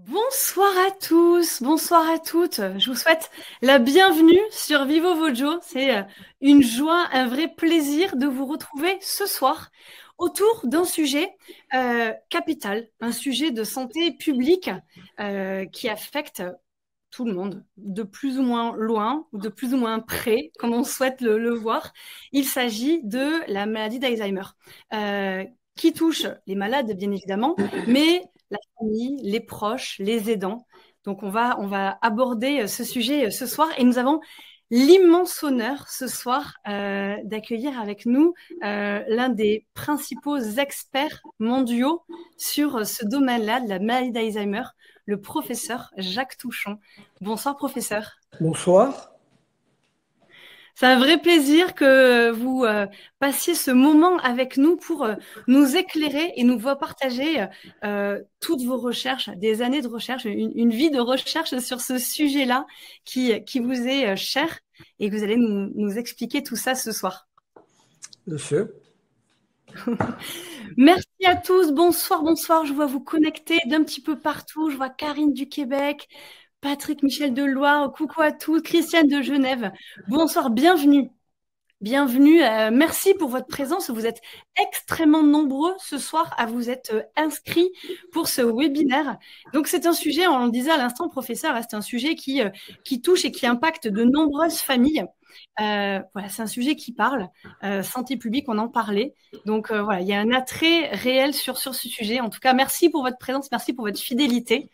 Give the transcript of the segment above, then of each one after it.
Bonsoir à tous, bonsoir à toutes. Je vous souhaite la bienvenue sur Vivo Vojo. C'est une joie, un vrai plaisir de vous retrouver ce soir autour d'un sujet capital, un sujet de santé publique qui affecte tout le monde, de plus ou moins loin ou de plus ou moins près, comme on souhaite le voir. Il s'agit de la maladie d'Alzheimer, euh, qui touche les malades, bien évidemment, mais la famille, les proches, les aidants. Donc, on va aborder ce sujet ce soir et nous avons l'immense honneur ce soir d'accueillir avec nous l'un des principaux experts mondiaux sur ce domaine-là de la maladie d'Alzheimer, le professeur Jacques Touchon. Bonsoir, professeur. Bonsoir. C'est un vrai plaisir que vous passiez ce moment avec nous pour nous éclairer et nous voir partager toutes vos recherches, des années de recherche, une vie de recherche sur ce sujet-là qui vous est cher et que vous allez nous expliquer tout ça ce soir. Monsieur. Merci à tous. Bonsoir, bonsoir. Je vois vous connecter d'un petit peu partout. Je vois Karine du Québec, Patrick Michel de Loire. Coucou à tous. Christiane de Genève. Bonsoir, bienvenue. Bienvenue, merci pour votre présence. Vous êtes extrêmement nombreux ce soir à vous être inscrits pour ce webinaire. Donc c'est un sujet, on le disait à l'instant, professeur, c'est un sujet qui touche et qui impacte de nombreuses familles. Voilà, c'est un sujet qui parle. Santé publique, on en parlait. Donc voilà, il y a un attrait réel sur ce sujet. En tout cas, merci pour votre présence, merci pour votre fidélité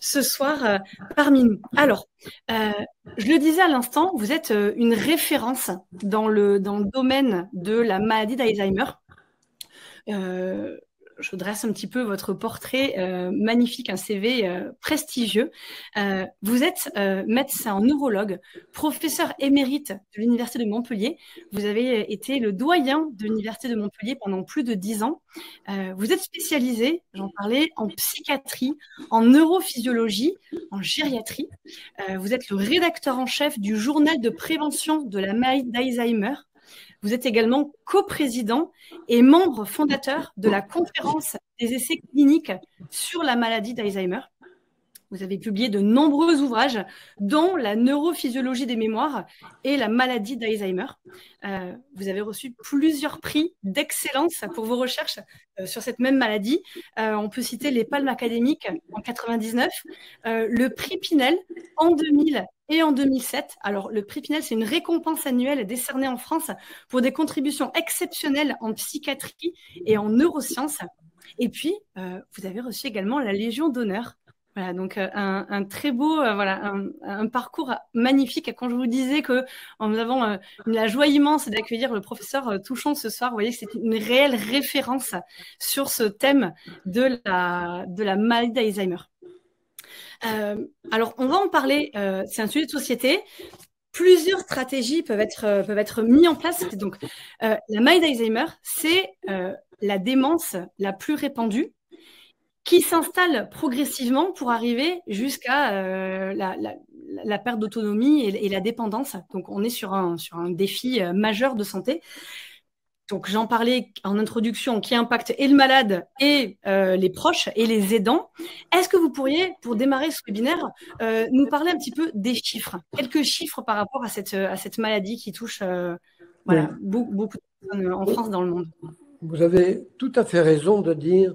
ce soir parmi nous. Alors, je le disais à l'instant, vous êtes une référence dans le domaine de la maladie d'Alzheimer. Je dresse un petit peu votre portrait magnifique, un CV prestigieux. Vous êtes médecin neurologue, professeur émérite de l'Université de Montpellier. Vous avez été le doyen de l'Université de Montpellier pendant plus de 10 ans. Vous êtes spécialisé, j'en parlais, en psychiatrie, en neurophysiologie, en gériatrie. Vous êtes le rédacteur en chef du journal de prévention de la maladie d'Alzheimer. Vous êtes également coprésident et membre fondateur de la conférence des essais cliniques sur la maladie d'Alzheimer. Vous avez publié de nombreux ouvrages, dont la neurophysiologie des mémoires et la maladie d'Alzheimer. Vous avez reçu plusieurs prix d'excellence pour vos recherches sur cette même maladie. On peut citer les Palmes académiques en 99, le prix Pinel en 2000 et en 2007. Alors, le prix Pinel, c'est une récompense annuelle décernée en France pour des contributions exceptionnelles en psychiatrie et en neurosciences. Et puis, vous avez reçu également la Légion d'honneur. Voilà, donc un très beau, voilà, un parcours magnifique. Et quand je vous disais que nous avons la joie immense d'accueillir le professeur Touchon ce soir, vous voyez que c'est une réelle référence sur ce thème de la maladie d'Alzheimer. Alors, on va en parler. C'est un sujet de société. Plusieurs stratégies peuvent être mises en place. Donc, la maladie d'Alzheimer, c'est la démence la plus répandue qui s'installe progressivement pour arriver jusqu'à la perte d'autonomie et la dépendance. Donc, on est sur un défi majeur de santé. Donc, j'en parlais en introduction, qui impacte et le malade et les proches et les aidants. Est-ce que vous pourriez, pour démarrer ce webinaire, nous parler un petit peu des chiffres, quelques chiffres par rapport à cette maladie qui touche voilà, Oui. beaucoup de personnes en France, dans le monde? Vous avez tout à fait raison de dire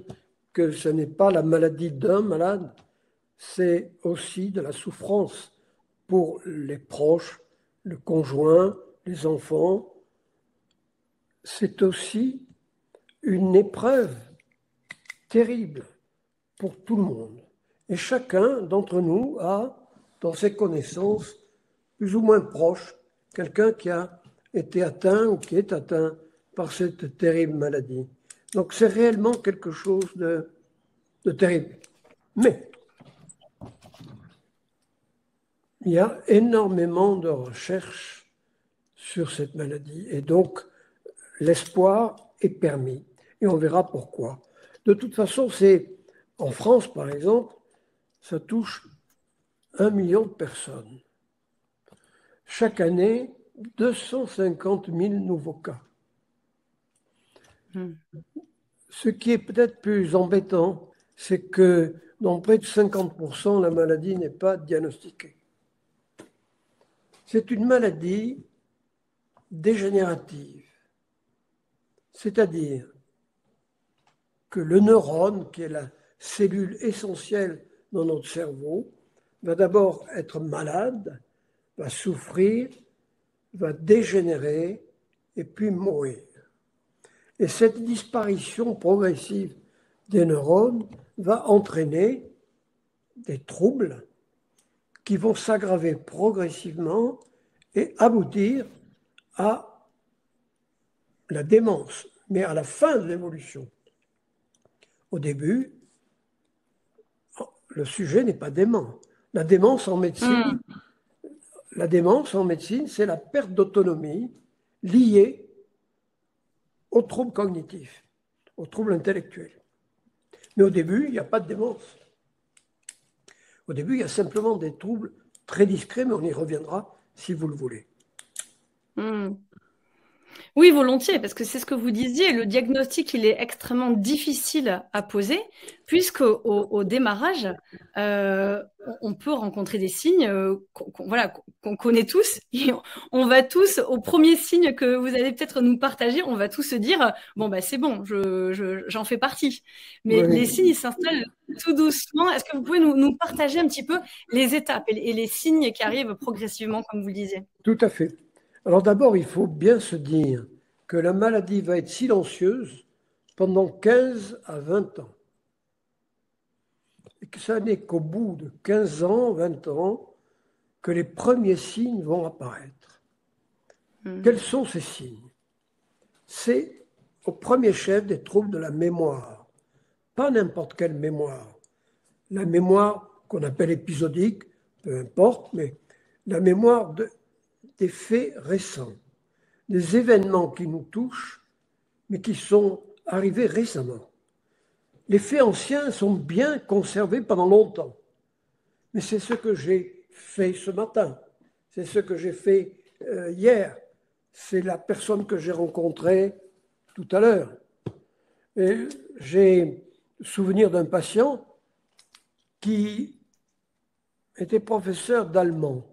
que ce n'est pas la maladie d'un malade, c'est aussi de la souffrance pour les proches, le conjoint, les enfants. C'est aussi une épreuve terrible pour tout le monde. Et chacun d'entre nous a, dans ses connaissances, plus ou moins proches, quelqu'un qui a été atteint ou qui est atteint par cette terrible maladie. Donc c'est réellement quelque chose de terrible. Mais il y a énormément de recherches sur cette maladie et donc l'espoir est permis. Et on verra pourquoi. De toute façon, c'est en France, par exemple, ça touche 1 million de personnes. Chaque année, 250 000 nouveaux cas. Ce qui est peut-être plus embêtant, c'est que dans près de 50%, la maladie n'est pas diagnostiquée. C'est une maladie dégénérative, c'est-à-dire que le neurone, qui est la cellule essentielle dans notre cerveau, va d'abord être malade, va souffrir, va dégénérer et puis mourir. Et cette disparition progressive des neurones va entraîner des troubles qui vont s'aggraver progressivement et aboutir à la démence, mais à la fin de l'évolution. Au début, le sujet n'est pas dément. La démence en médecine, c'est la perte d'autonomie liée aux troubles cognitifs, aux troubles intellectuels. Mais au début, il n'y a pas de démence. Au début, il y a simplement des troubles très discrets, mais on y reviendra si vous le voulez. Oui, volontiers, parce que c'est ce que vous disiez, le diagnostic, il est extrêmement difficile à poser, puisque au démarrage, on peut rencontrer des signes qu'on connaît tous. Et on va tous, au premier signe que vous allez peut-être nous partager, on va tous se dire, bon, bah, c'est bon, j'en fais partie. Mais Oui. les signes, ils s'installent tout doucement. Est-ce que vous pouvez nous partager un petit peu les étapes et les signes qui arrivent progressivement, comme vous le disiez? Tout à fait. Alors d'abord, il faut bien se dire que la maladie va être silencieuse pendant 15 à 20 ans. Et que ça n'est qu'au bout de 15 ans, 20 ans, que les premiers signes vont apparaître. Quels sont ces signes? C'est au premier chef des troubles de la mémoire. Pas n'importe quelle mémoire. La mémoire qu'on appelle épisodique, peu importe, mais la mémoire des faits récents, des événements qui nous touchent, mais qui sont arrivés récemment. Les faits anciens sont bien conservés pendant longtemps, mais c'est ce que j'ai fait ce matin, c'est ce que j'ai fait hier, c'est la personne que j'ai rencontrée tout à l'heure. Et j'ai souvenir d'un patient qui était professeur d'allemand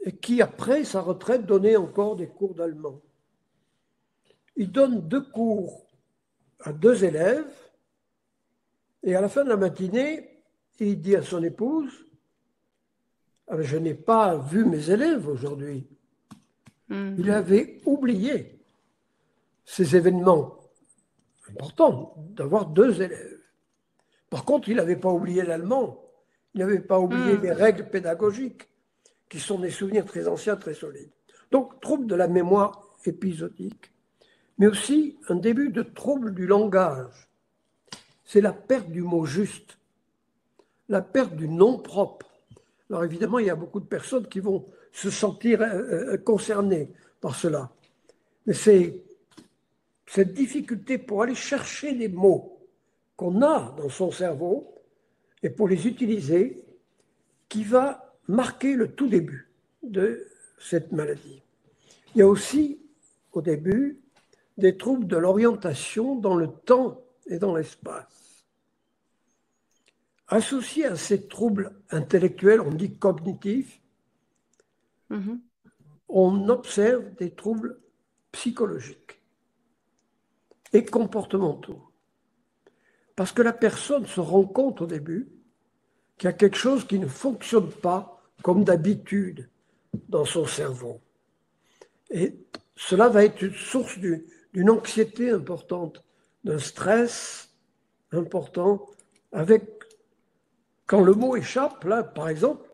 et qui, après sa retraite, donnait encore des cours d'allemand. Il donne 2 cours à 2 élèves et à la fin de la matinée, il dit à son épouse, ah, je n'ai pas vu mes élèves aujourd'hui. Il avait oublié ces événements importants d'avoir 2 élèves. Par contre, il n'avait pas oublié l'allemand, il n'avait pas oublié les règles pédagogiques, qui sont des souvenirs très anciens, très solides. Donc, trouble de la mémoire épisodique, mais aussi un début de trouble du langage. C'est la perte du mot juste, la perte du nom propre. Alors évidemment, il y a beaucoup de personnes qui vont se sentir concernées par cela. Mais c'est cette difficulté pour aller chercher les mots qu'on a dans son cerveau et pour les utiliser qui va marquer le tout début de cette maladie. Il y a aussi, au début, des troubles de l'orientation dans le temps et dans l'espace. Associés à ces troubles intellectuels, on dit cognitifs, on observe des troubles psychologiques et comportementaux. Parce que la personne se rend compte au début qu'il y a quelque chose qui ne fonctionne pas comme d'habitude dans son cerveau. Et cela va être une source d'une anxiété importante, d'un stress important, avec, quand le mot échappe, là, par exemple,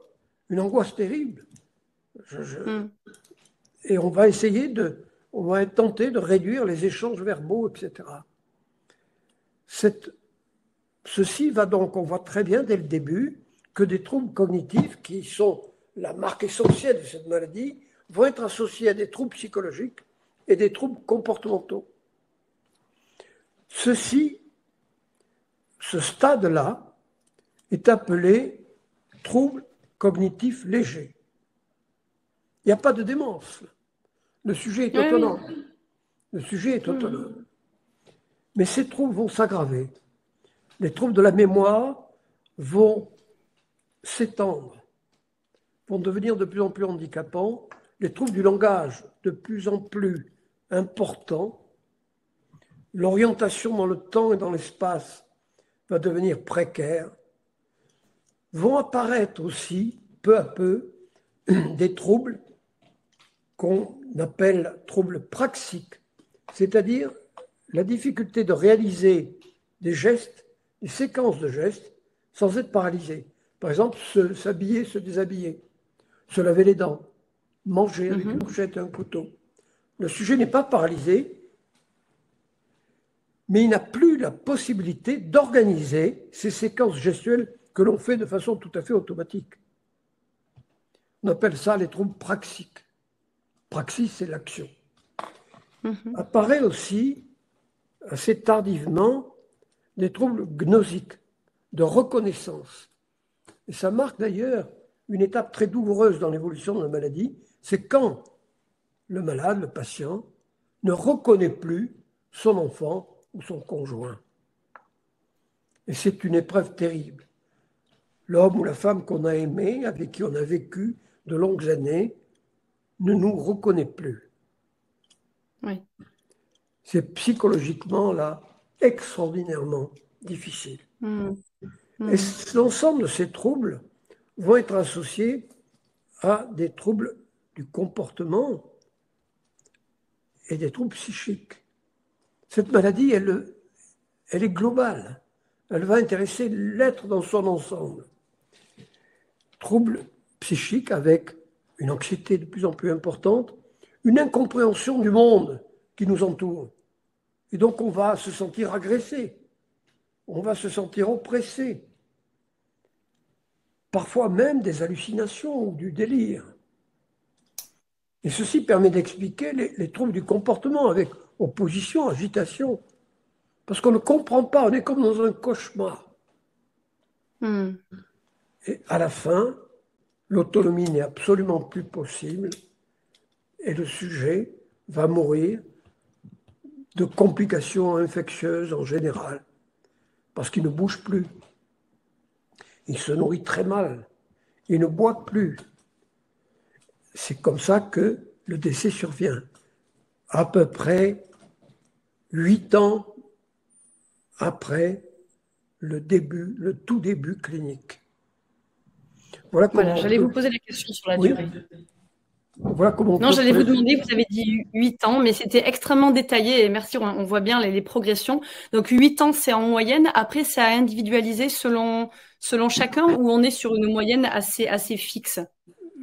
une angoisse terrible. Et on va être tenté de réduire les échanges verbaux, etc. Ceci va donc, on voit très bien dès le début, que des troubles cognitifs, qui sont la marque essentielle de cette maladie, vont être associés à des troubles psychologiques et des troubles comportementaux. Ce stade-là est appelé trouble cognitif léger. Il n'y a pas de démence. Le sujet est autonome. Le sujet est autonome. Mais ces troubles vont s'aggraver. Les troubles de la mémoire vont s'étendre, vont devenir de plus en plus handicapants. Les troubles du langage, de plus en plus importants. L'orientation dans le temps et dans l'espace va devenir précaire. Vont apparaître aussi, peu à peu, des troubles qu'on appelle troubles praxiques, c'est-à-dire la difficulté de réaliser des gestes, des séquences de gestes, sans être paralysé. Par exemple, s'habiller, se déshabiller, se laver les dents, manger avec une fourchette et un couteau. Le sujet n'est pas paralysé, mais il n'a plus la possibilité d'organiser ces séquences gestuelles que l'on fait de façon tout à fait automatique. On appelle ça les troubles praxiques. Praxis, c'est l'action. Apparaît aussi, assez tardivement, des troubles gnosiques, de reconnaissance. Et ça marque d'ailleurs une étape très douloureuse dans l'évolution de la maladie, c'est quand le malade, le patient, ne reconnaît plus son enfant ou son conjoint. Et c'est une épreuve terrible. L'homme ou la femme qu'on a aimé, avec qui on a vécu de longues années, ne nous reconnaît plus. Oui. C'est psychologiquement, là, extraordinairement difficile. Et l'ensemble de ces troubles vont être associés à des troubles du comportement et des troubles psychiques. Cette maladie, elle est globale. Elle va intéresser l'être dans son ensemble. Troubles psychiques avec une anxiété de plus en plus importante, une incompréhension du monde qui nous entoure. Et donc on va se sentir agressé, on va se sentir oppressé, parfois même des hallucinations ou du délire. Et ceci permet d'expliquer les troubles du comportement avec opposition, agitation, parce qu'on ne comprend pas, on est comme dans un cauchemar. Et à la fin, l'autonomie n'est absolument plus possible et le sujet va mourir de complications infectieuses en général, parce qu'il ne bouge plus. Il se nourrit très mal. Il ne boit plus. C'est comme ça que le décès survient. À peu près 8 ans après le tout début clinique. Voilà, j'allais vous poser la question sur la durée. Voilà comment non, j'allais vous demander, vous avez dit 8 ans, mais c'était extrêmement détaillé et merci, on voit bien les progressions. Donc 8 ans, c'est en moyenne. Après, c'est à individualiser selon chacun ou on est sur une moyenne assez fixe?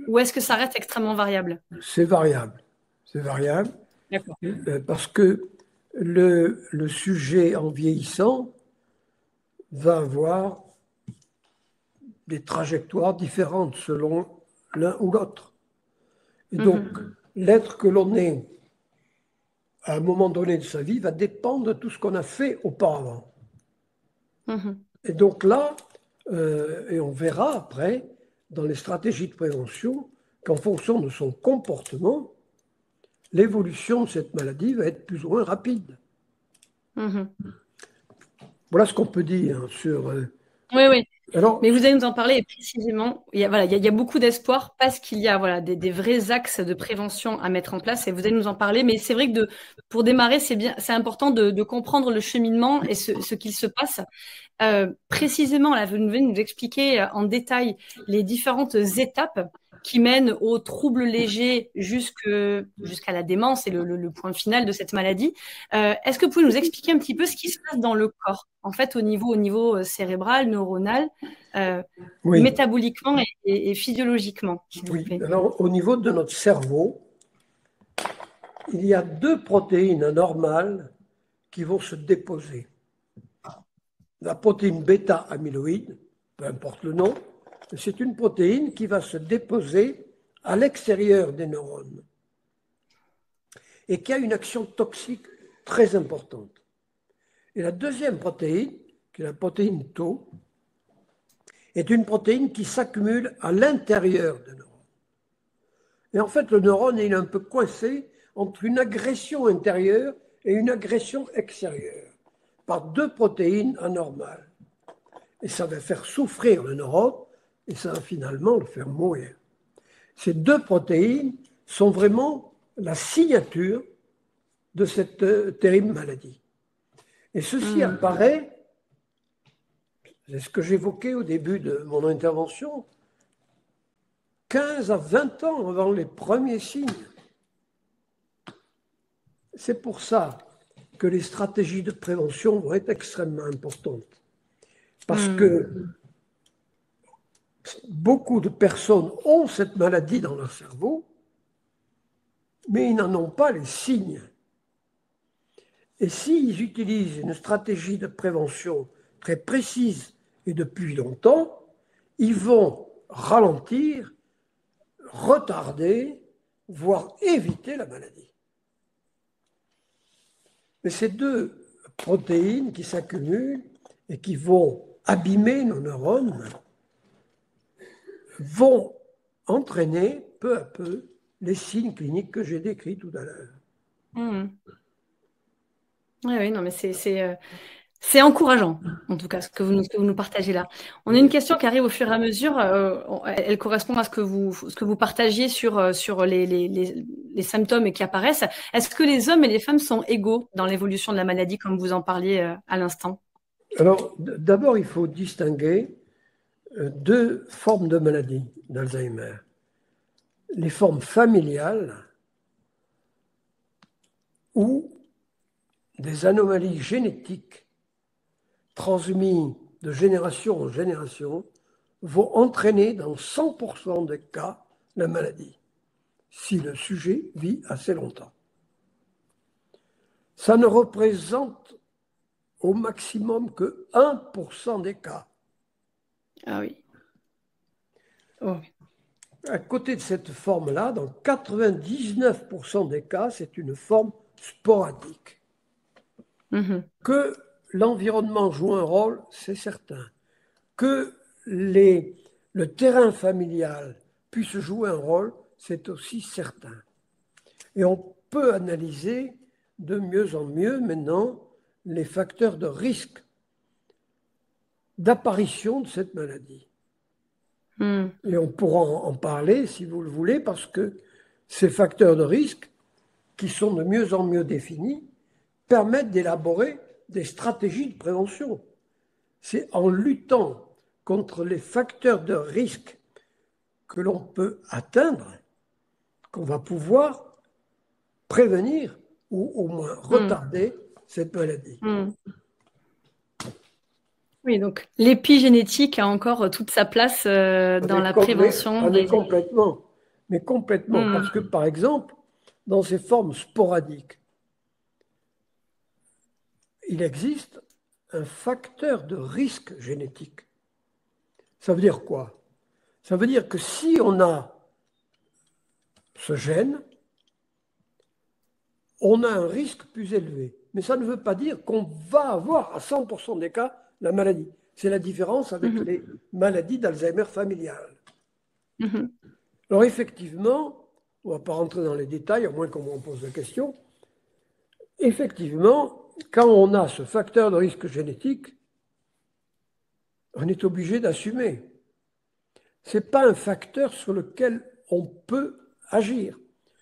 Ou est-ce que ça reste extrêmement variable? C'est variable. C'est variable. D'accord. Parce que le sujet en vieillissant va avoir des trajectoires différentes selon l'un ou l'autre. Et donc, l'être que l'on est à un moment donné de sa vie va dépendre de tout ce qu'on a fait auparavant. Et donc là, et on verra après, dans les stratégies de prévention, qu'en fonction de son comportement, l'évolution de cette maladie va être plus ou moins rapide. Voilà ce qu'on peut dire sur... Oui. Alors, mais vous allez nous en parler précisément. Il y a beaucoup d'espoir parce qu'il y a des vrais axes de prévention à mettre en place et vous allez nous en parler. Mais c'est vrai que pour démarrer, c'est important de comprendre le cheminement et ce qu'il se passe. Précisément, là, vous venez nous expliquer en détail les différentes étapes qui mènent aux troubles légers jusqu'à la démence et le point final de cette maladie. Est-ce que vous pouvez nous expliquer un petit peu ce qui se passe dans le corps, en fait, au niveau cérébral, neuronal, métaboliquement et physiologiquement, s'il vous plaît? Alors, au niveau de notre cerveau, il y a 2 protéines anormales qui vont se déposer. La protéine bêta-amyloïde, peu importe le nom, c'est une protéine qui va se déposer à l'extérieur des neurones et qui a une action toxique très importante. Et la deuxième protéine, qui est la protéine Tau, est une protéine qui s'accumule à l'intérieur des neurones. Et en fait, le neurone il est un peu coincé entre une agression intérieure et une agression extérieure, par 2 protéines anormales. et ça va faire souffrir le neurone, et ça va finalement le faire mourir. Ces deux protéines sont vraiment la signature de cette terrible maladie. Et ceci apparaît, c'est ce que j'évoquais au début de mon intervention, 15 à 20 ans avant les premiers signes. C'est pour ça que les stratégies de prévention vont être extrêmement importantes. Parce que beaucoup de personnes ont cette maladie dans leur cerveau, mais ils n'en ont pas les signes. Et s'ils utilisent une stratégie de prévention très précise et depuis longtemps, ils vont ralentir, retarder, voire éviter la maladie. Mais ces deux protéines qui s'accumulent et qui vont abîmer nos neurones vont entraîner peu à peu les signes cliniques que j'ai décrits tout à l'heure. Oui, oui, non, mais c'est encourageant, en tout cas, ce que vous nous partagez là. On a une question qui arrive au fur et à mesure. Elle correspond à ce que vous partagiez sur les symptômes et qui apparaissent. Est-ce que les hommes et les femmes sont égaux dans l'évolution de la maladie, comme vous en parliez à l'instant? Alors, d'abord, il faut distinguer deux formes de maladie d'Alzheimer. Les formes familiales ou des anomalies génétiques transmises de génération en génération vont entraîner dans 100% des cas la maladie, si le sujet vit assez longtemps. Ça ne représente au maximum que 1% des cas. Ah oui. Oh. À côté de cette forme-là, dans 99% des cas, c'est une forme sporadique. Que l'environnement joue un rôle, c'est certain. Que le terrain familial puisse jouer un rôle, c'est aussi certain. Et on peut analyser de mieux en mieux maintenant les facteurs de risque d'apparition de cette maladie. Et on pourra en parler si vous le voulez, parce que ces facteurs de risque, qui sont de mieux en mieux définis, permettent d'élaborer des stratégies de prévention. C'est en luttant contre les facteurs de risque que l'on peut atteindre qu'on va pouvoir prévenir ou au moins retarder cette maladie. Oui, donc l'épigénétique a encore toute sa place dans la prévention. Mais complètement, parce que par exemple, dans ces formes sporadiques, il existe un facteur de risque génétique. Ça veut dire quoi? Ça veut dire que si on a ce gène, on a un risque plus élevé. Mais ça ne veut pas dire qu'on va avoir à 100% des cas la maladie. C'est la différence avec les maladies d'Alzheimer familiales. Alors effectivement, on ne va pas rentrer dans les détails, à moins qu'on me pose la question. Effectivement, quand on a ce facteur de risque génétique, on est obligé d'assumer. Ce n'est pas un facteur sur lequel on peut agir.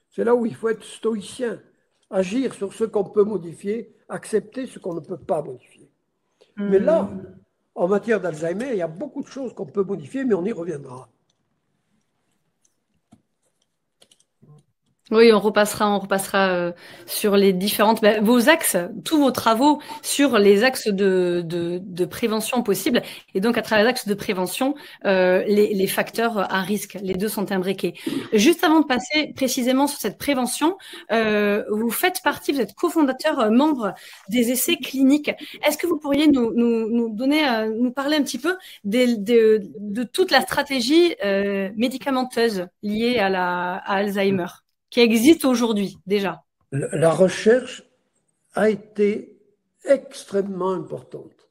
C'est là où il faut être stoïcien. Agir sur ce qu'on peut modifier, accepter ce qu'on ne peut pas modifier. Mais là, en matière d'Alzheimer, il y a beaucoup de choses qu'on peut modifier, mais on y reviendra. Oui, on repassera sur les différentes vos axes, tous vos travaux sur les axes de prévention possibles, et donc à travers les axes de prévention, les facteurs à risque, les deux sont imbriqués. Juste avant de passer précisément sur cette prévention, vous faites partie, vous êtes cofondateur, membre des essais cliniques. Est-ce que vous pourriez nous parler un petit peu de toute la stratégie médicamenteuse liée à Alzheimer, qui existe aujourd'hui déjà? La recherche a été extrêmement importante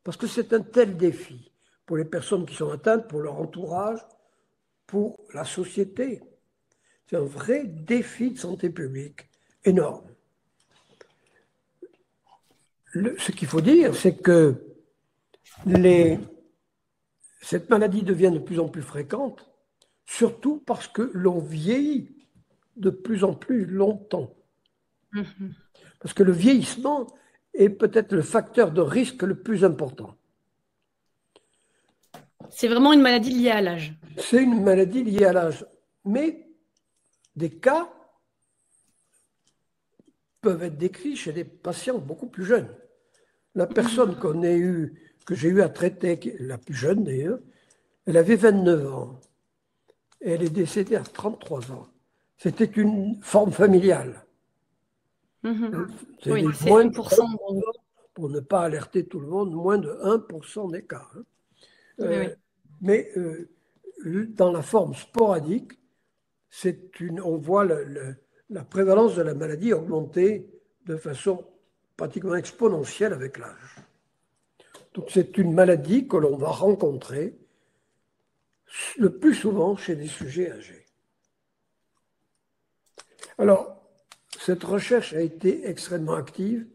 parce que c'est un tel défi pour les personnes qui sont atteintes, pour leur entourage, pour la société. C'est un vrai défi de santé publique énorme. Ce qu'il faut dire, c'est que les cette maladie devient de plus en plus fréquente, surtout parce que l'on vieillit de plus en plus longtemps. Parce que le vieillissement est peut-être le facteur de risque le plus important. C'est vraiment une maladie liée à l'âge. C'est une maladie liée à l'âge. Mais des cas peuvent être décrits chez des patients beaucoup plus jeunes. La personne que j'ai eu à traiter, la plus jeune d'ailleurs, elle avait 29 ans. Et elle est décédée à 33 ans. C'était une forme familiale. Oui, c'est moins 1%. Pour ne pas alerter tout le monde, moins de 1% des cas. Oui. Mais dans la forme sporadique, on voit la prévalence de la maladie augmenter de façon pratiquement exponentielle avec l'âge. Donc c'est une maladie que l'on va rencontrer le plus souvent chez des sujets âgés. Alors, cette recherche a été extrêmement active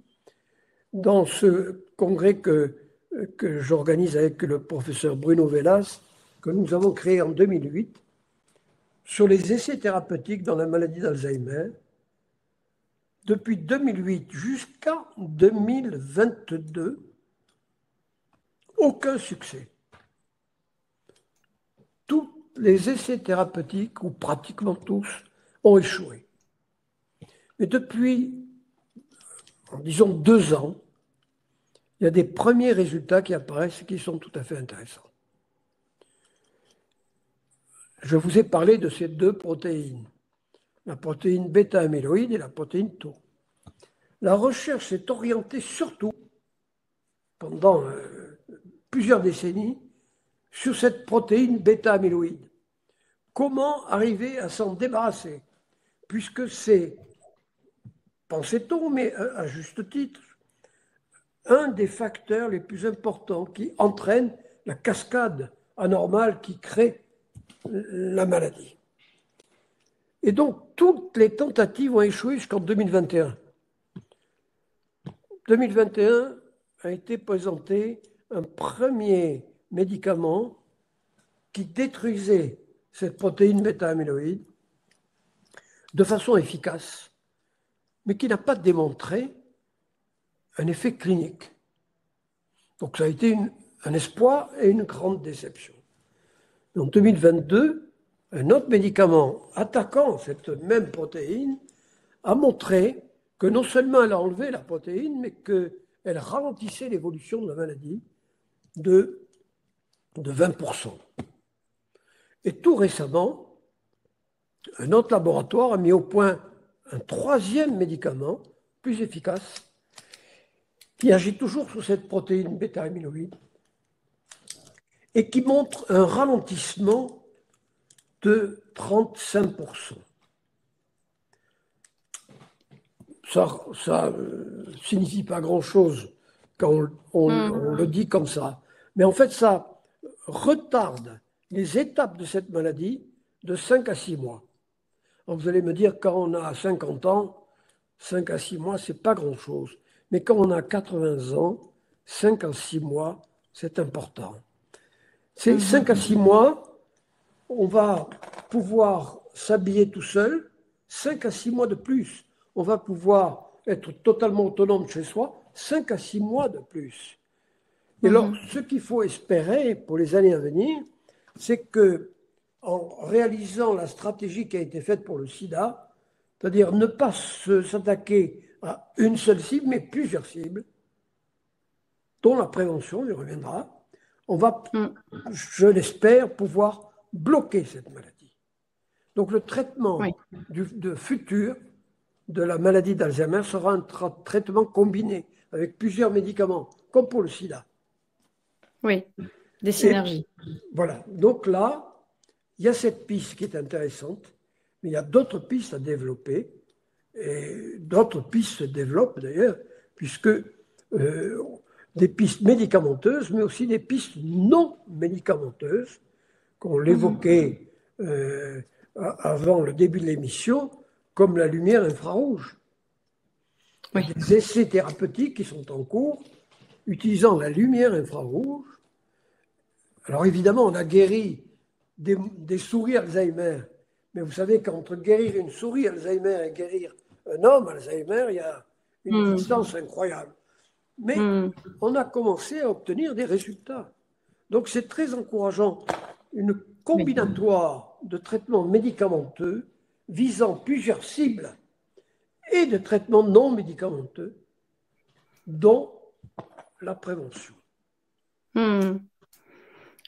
dans ce congrès que j'organise avec le professeur Bruno Velas, que nous avons créé en 2008, sur les essais thérapeutiques dans la maladie d'Alzheimer. Depuis 2008 jusqu'à 2022, aucun succès. Tous les essais thérapeutiques, ou pratiquement tous, ont échoué. Mais depuis, disons, 2 ans, il y a des premiers résultats qui apparaissent et qui sont tout à fait intéressants. Je vous ai parlé de ces 2 protéines, la protéine bêta-amyloïde et la protéine tau. La recherche s'est orientée surtout, pendant plusieurs décennies, sur cette protéine bêta-amyloïde. Comment arriver à s'en débarrasser? Puisque c'est, pensait-on, mais à juste titre, un des facteurs les plus importants qui entraîne la cascade anormale qui crée la maladie. Et donc, toutes les tentatives ont échoué jusqu'en 2021. 2021 a été présenté un premier médicament qui détruisait cette protéine bêta-amyloïde de façon efficace, mais qui n'a pas démontré un effet clinique. Donc ça a été un espoir et une grande déception. En 2022, un autre médicament attaquant cette même protéine a montré que non seulement elle a enlevé la protéine, mais qu'elle ralentissait l'évolution de la maladie de 20%. Et tout récemment, un autre laboratoire a mis au point un 3e médicament, plus efficace, qui agit toujours sur cette protéine bêta-amyloïde et qui montre un ralentissement de 35%. Ça signifie pas grand-chose quand on le dit comme ça. Mais en fait, ça retarde les étapes de cette maladie de 5 à 6 mois. Alors vous allez me dire, quand on a 50 ans, 5 à 6 mois, c'est pas grand-chose. Mais quand on a 80 ans, 5 à 6 mois, c'est important. Ces 5 à 6 mois, on va pouvoir s'habiller tout seul. 5 à 6 mois de plus, on va pouvoir être totalement autonome chez soi. 5 à 6 mois de plus. Et alors, ce qu'il faut espérer pour les années à venir, c'est que, en réalisant la stratégie qui a été faite pour le sida, c'est-à-dire ne pas s'attaquer à une seule cible, mais plusieurs cibles, dont la prévention, on y reviendra, on va, je l'espère, pouvoir bloquer cette maladie. Donc le traitement de futur de la maladie d'Alzheimer sera un traitement combiné avec plusieurs médicaments, comme pour le sida. Oui, des synergies. Voilà, donc là, il y a cette piste qui est intéressante, mais il y a d'autres pistes à développer, et d'autres pistes se développent d'ailleurs, puisque des pistes médicamenteuses, mais aussi des pistes non médicamenteuses, qu'on l'évoquait avant le début de l'émission, comme la lumière infrarouge. Il y a des essais thérapeutiques qui sont en cours utilisant la lumière infrarouge Alors évidemment, on a guéri des souris Alzheimer. Mais vous savez qu'entre guérir une souris Alzheimer et guérir un homme Alzheimer, il y a une distance incroyable. Mais on a commencé à obtenir des résultats. Donc c'est très encourageant. Une combinatoire de traitements médicamenteux visant plusieurs cibles et de traitements non médicamenteux, dont la prévention.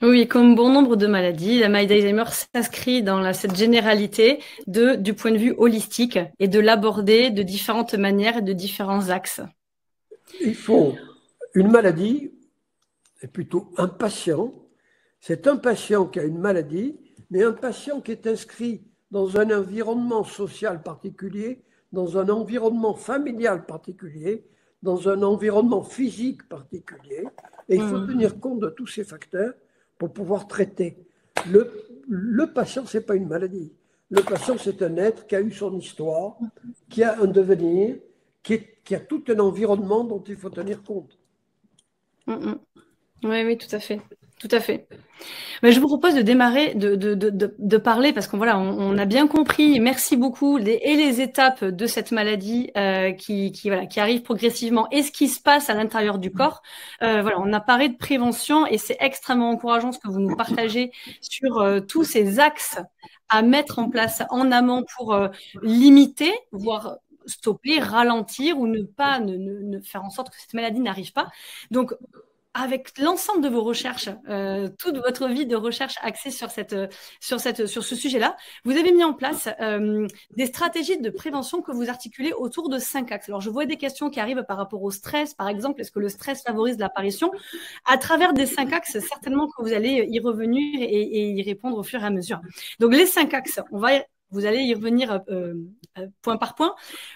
Oui, comme bon nombre de maladies, la maladie d'Alzheimer s'inscrit dans cette généralité du point de vue holistique et de l'aborder de différentes manières et de différents axes. Il faut une maladie, et plutôt un patient. C'est un patient qui a une maladie, mais un patient qui est inscrit dans un environnement social particulier, dans un environnement familial particulier, dans un environnement physique particulier. Et il faut tenir compte de tous ces facteurs pour pouvoir traiter. Le patient, ce n'est pas une maladie. Le patient, c'est un être qui a eu son histoire, qui a un devenir, qui a tout un environnement dont il faut tenir compte. Oui, tout à fait. Tout à fait. Mais je vous propose de démarrer, de parler, parce qu'on voilà, on a bien compris, merci beaucoup, les étapes de cette maladie qui arrive progressivement et ce qui se passe à l'intérieur du corps. Voilà, on a parlé de prévention et c'est extrêmement encourageant ce que vous nous partagez sur tous ces axes à mettre en place en amont pour limiter, voire stopper, ralentir ou ne pas ne faire en sorte que cette maladie n'arrive pas. Donc, avec l'ensemble de vos recherches, toute votre vie de recherche axée sur ce sujet-là, vous avez mis en place des stratégies de prévention que vous articulez autour de 5 axes. Alors, je vois des questions qui arrivent par rapport au stress, par exemple. Est-ce que le stress favorise l'apparition? À travers des 5 axes, certainement que vous allez y revenir et y répondre au fur et à mesure. Donc, les 5 axes, vous allez y revenir point par point.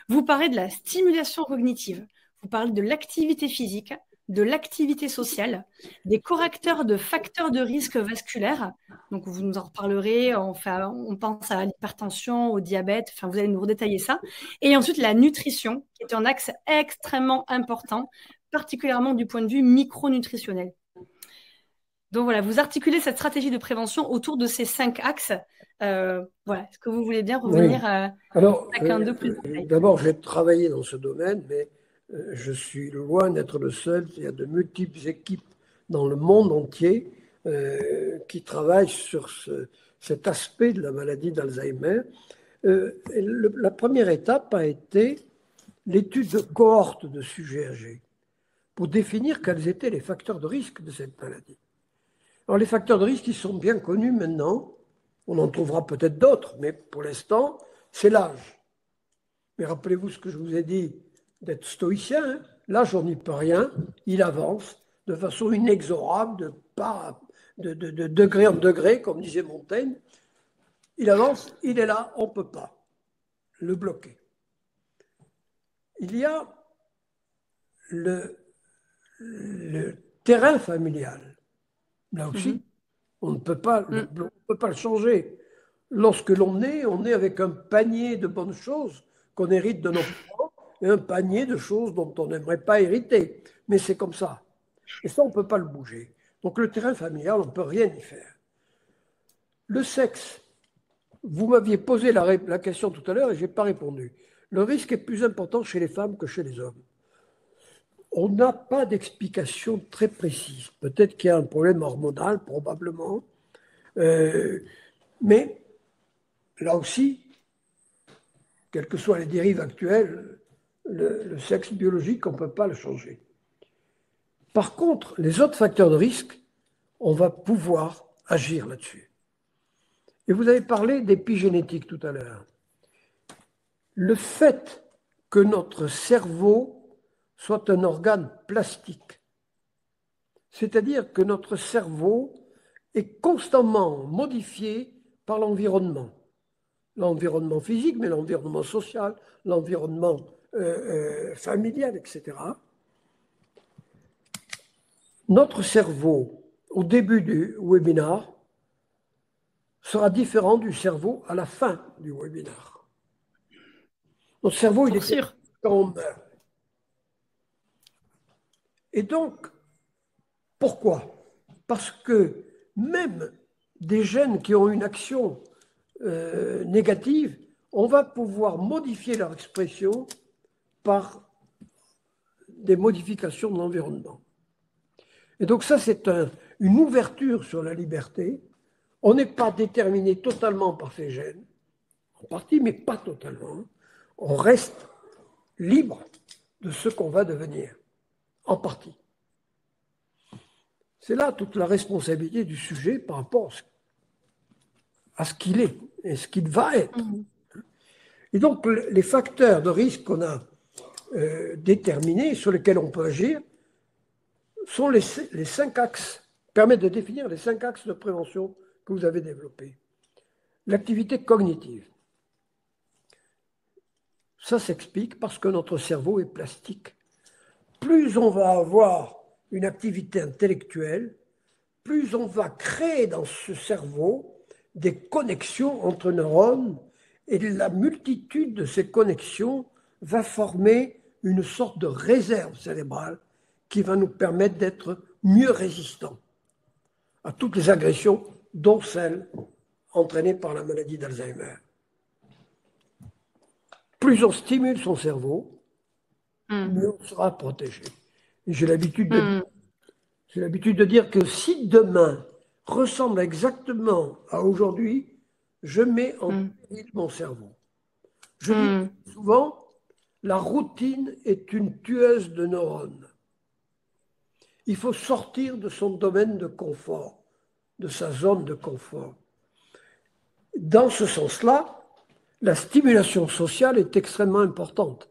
Vous parlez de la stimulation cognitive, vous parlez de l'activité physique, de l'activité sociale, des correcteurs de facteurs de risque vasculaire. Donc, vous nous en reparlerez. On pense à l'hypertension, au diabète. Enfin, vous allez nous redétailler ça. Et ensuite, la nutrition, qui est un axe extrêmement important, particulièrement du point de vue micronutritionnel. Donc, voilà, vous articulez cette stratégie de prévention autour de ces 5 axes. Voilà, est-ce que vous voulez bien revenir à chacun d'eux plus en détail? D'abord, j'ai travaillé dans ce domaine, mais je suis loin d'être le seul. Il y a de multiples équipes dans le monde entier qui travaillent sur cet aspect de la maladie d'Alzheimer. La première étape a été l'étude de cohortes de sujets âgés pour définir quels étaient les facteurs de risque de cette maladie. Alors, les facteurs de risque, ils sont bien connus maintenant. On en trouvera peut-être d'autres, mais pour l'instant, c'est l'âge. Mais rappelez-vous ce que je vous ai dit d'être stoïcien. Hein. L'âge, on n'y peut rien. Il avance de façon inexorable, de degré en degré, comme disait Montaigne. Il avance, il est là, on ne peut pas le bloquer. Il y a le terrain familial. Là aussi, on ne peut pas le changer. Lorsque l'on est, on est avec un panier de bonnes choses qu'on hérite de nos parents et un panier de choses dont on n'aimerait pas hériter. Mais c'est comme ça. Et ça, on ne peut pas le bouger. Donc le terrain familial, on ne peut rien y faire. Le sexe, vous m'aviez posé la question tout à l'heure et je n'ai pas répondu. Le risque est plus important chez les femmes que chez les hommes. On n'a pas d'explication très précise. Peut-être qu'il y a un problème hormonal, probablement. Mais là aussi, quelles que soient les dérives actuelles, le sexe biologique, on ne peut pas le changer. Par contre, les autres facteurs de risque, on va pouvoir agir là-dessus. Et vous avez parlé d'épigénétique tout à l'heure. Le fait que notre cerveau soit un organe plastique, c'est-à-dire que notre cerveau est constamment modifié par l'environnement. L'environnement physique, mais l'environnement social, l'environnement familial, etc. Notre cerveau, au début du webinaire, sera différent du cerveau à la fin du webinaire. Notre cerveau, il est quand on meurt. Et donc, pourquoi? Parce que même des gènes qui ont une action négative, on va pouvoir modifier leur expression par des modifications de l'environnement. Et donc ça, c'est une ouverture sur la liberté. On n'est pas déterminé totalement par ces gènes, en partie, mais pas totalement. On reste libre de ce qu'on va devenir, en partie. C'est là toute la responsabilité du sujet par rapport à ce qu'il est et ce qu'il va être. Et donc, les facteurs de risque qu'on a déterminés, sur lesquels on peut agir, sont les 5 axes, permettent de définir les 5 axes de prévention que vous avez développés. L'activité cognitive. Ça s'explique parce que notre cerveau est plastique. Plus on va avoir une activité intellectuelle, plus on va créer dans ce cerveau des connexions entre neurones, et la multitude de ces connexions va former une sorte de réserve cérébrale qui va nous permettre d'être mieux résistants à toutes les agressions, dont celles entraînées par la maladie d'Alzheimer. Plus on stimule son cerveau, mieux on sera protégé. J'ai l'habitude de dire que si demain ressemble exactement à aujourd'hui, je mets en péril mon cerveau. Je dis souvent, la routine est une tueuse de neurones. Il faut sortir de son domaine de confort, de sa zone de confort. Dans ce sens-là, la stimulation sociale est extrêmement importante.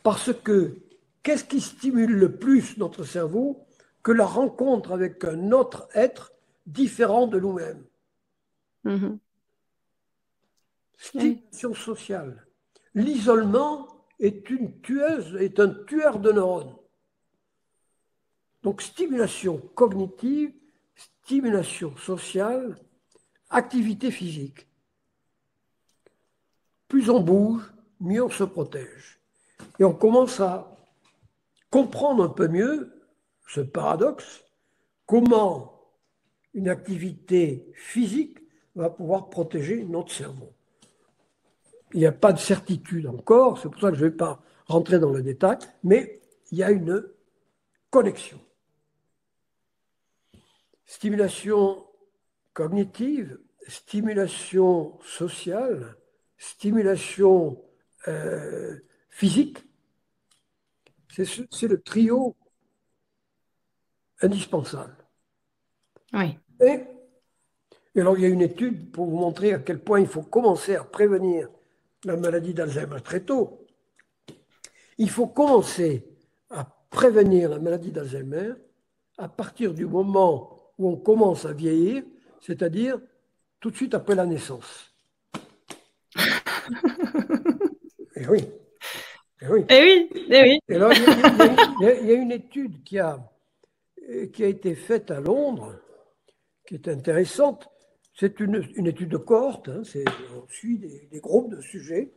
Parce que qu'est-ce qui stimule le plus notre cerveau que la rencontre avec un autre être différent de nous-mêmes? Stimulation sociale. L'isolement est un tueur de neurones. Donc stimulation cognitive, stimulation sociale, activité physique. Plus on bouge, mieux on se protège. Et on commence à comprendre un peu mieux ce paradoxe, comment une activité physique va pouvoir protéger notre cerveau. Il n'y a pas de certitude encore, c'est pour ça que je ne vais pas rentrer dans le détail, mais il y a une connexion. Stimulation cognitive, stimulation sociale, stimulation physique, c'est le trio indispensable. Oui. Et alors, il y a une étude pour vous montrer à quel point il faut commencer à prévenir la maladie d'Alzheimer très tôt. Il faut commencer à prévenir la maladie d'Alzheimer à partir du moment où on commence à vieillir, c'est-à-dire tout de suite après la naissance. Et oui. Et oui. Et oui. Et oui. Et alors, il y a une étude qui a été faite à Londres, qui est intéressante. C'est une étude de cohorte, hein, on suit des groupes de sujets.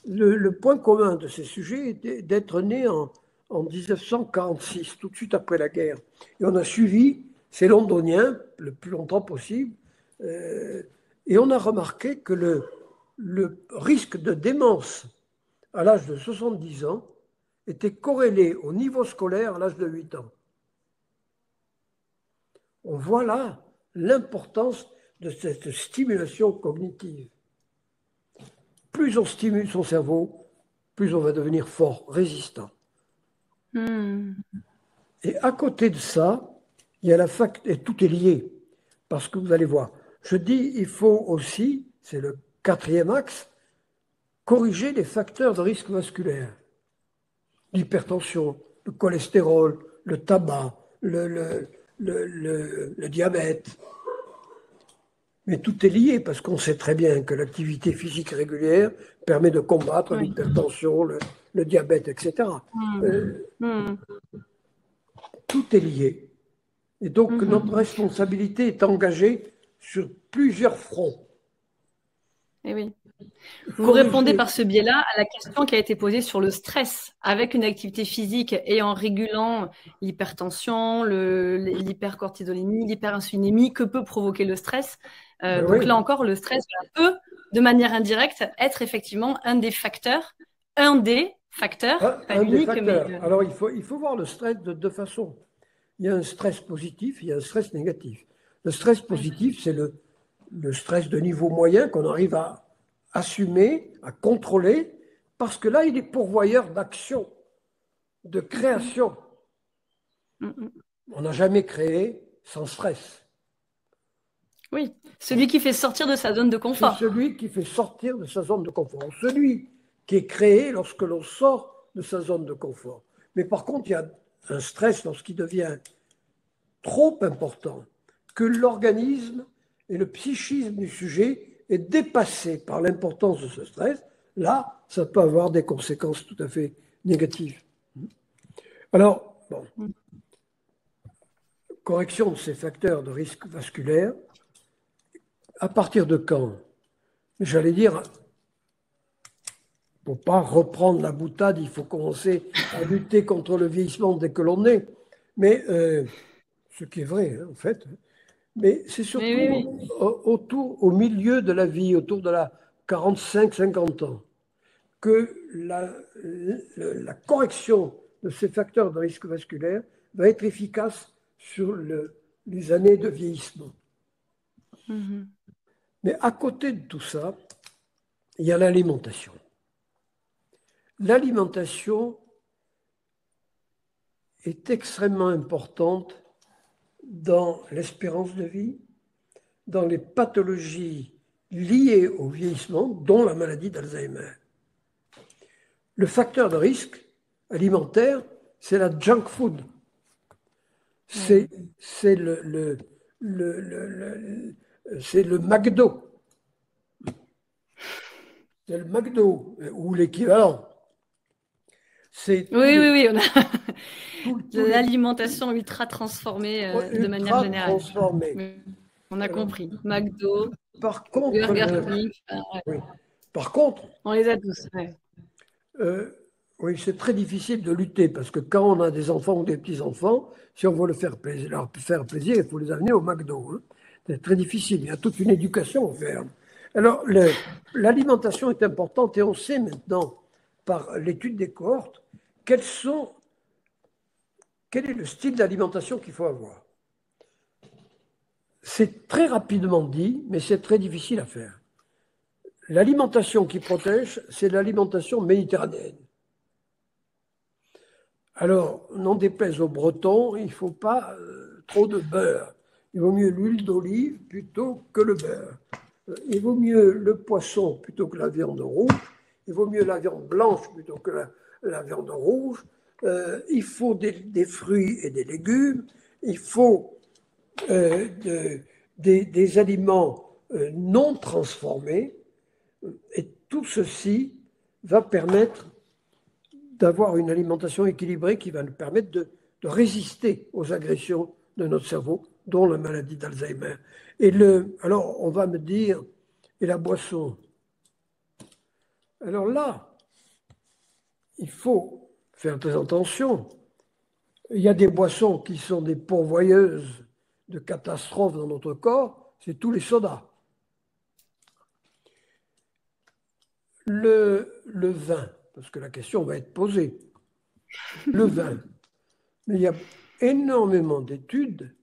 Le point commun de ces sujets était d'être nés en 1946, tout de suite après la guerre. Et on a suivi ces Londoniens le plus longtemps possible, et on a remarqué que le risque de démence à l'âge de 70 ans était corrélé au niveau scolaire à l'âge de 8 ans. On voit là l'importance de cette stimulation cognitive. Plus on stimule son cerveau, plus on va devenir fort, résistant. Et à côté de ça, il y a et tout est lié, parce que vous allez voir, je dis il faut aussi, c'est le 4e axe, corriger les facteurs de risque vasculaire. L'hypertension, le cholestérol, le tabac, le diabète. Mais tout est lié parce qu'on sait très bien que l'activité physique régulière permet de combattre l'hypertension, le diabète, etc. Tout est lié. Et donc notre responsabilité est engagée sur plusieurs fronts. Et oui. Vous répondez par ce biais-là à la question qui a été posée sur le stress avec une activité physique et en régulant l'hypertension, l'hypercortisolémie, l'hyperinsulinémie que peut provoquer le stress. Ben Donc oui. là encore, le stress peut, de manière indirecte, être effectivement un des facteurs, pas Un des l'unique, mais facteurs. Alors, il faut voir le stress de deux façons. Il y a un stress positif, il y a un stress négatif. Le stress positif, c'est le stress de niveau moyen qu'on arrive à assumer, à contrôler, parce que là, il est pourvoyeur d'action, de création. On n'a jamais créé sans stress. oui, celui qui fait sortir de sa zone de C'est confort. celui qui fait sortir de sa zone de confort. Celui qui est créé lorsque l'on sort de sa zone de confort. Mais par contre, il y a un stress lorsqu'il devient trop important, que l'organisme et le psychisme du sujet est dépassé par l'importance de ce stress. Là, ça peut avoir des conséquences tout à fait négatives. Alors, bon, correction de ces facteurs de risque vasculaire, à partir de quand? J'allais dire, pour ne pas reprendre la boutade, il faut commencer à lutter contre le vieillissement dès que l'on est. Mais ce qui est vrai, hein, en fait. Mais c'est surtout Oui. au milieu de la vie, autour de la 45-50 ans, que la correction de ces facteurs de risque vasculaire va être efficace sur les années de vieillissement. Mais à côté de tout ça, il y a l'alimentation. L'alimentation est extrêmement importante dans l'espérance de vie, dans les pathologies liées au vieillissement, dont la maladie d'Alzheimer. Le facteur de risque alimentaire, c'est la junk food. C'est le McDo. C'est le McDo, ou l'équivalent. Oui, on a l'alimentation ultra transformée de manière générale. On a compris. McDo, par contre, Burger King. Oui. Par contre, on les a tous. Oui, c'est très difficile de lutter parce que quand on a des enfants ou des petits-enfants, si on veut leur faire plaisir, il faut les amener au McDo. Hein. C'est très difficile. Il y a toute une éducation à faire. Alors, l'alimentation est importante et on sait maintenant, par l'étude des cohortes, quel est le style d'alimentation qu'il faut avoir. C'est très rapidement dit, mais c'est très difficile à faire. L'alimentation qui protège, c'est l'alimentation méditerranéenne. Alors, n'en déplaise aux Bretons, il ne faut pas trop de beurre. Il vaut mieux l'huile d'olive plutôt que le beurre. Il vaut mieux le poisson plutôt que la viande rouge. Il vaut mieux la viande blanche plutôt que la viande rouge. Il faut des fruits et des légumes. Il faut des aliments non transformés. Et tout ceci va permettre d'avoir une alimentation équilibrée qui va nous permettre de résister aux agressions de notre cerveau, dont la maladie d'Alzheimer. Alors, on va me dire, et la boisson? Alors là, il faut faire très attention. Il y a des boissons qui sont des pourvoyeuses de catastrophes dans notre corps, c'est tous les sodas. Le vin, parce que la question va être posée. Le vin. Mais il y a énormément d'études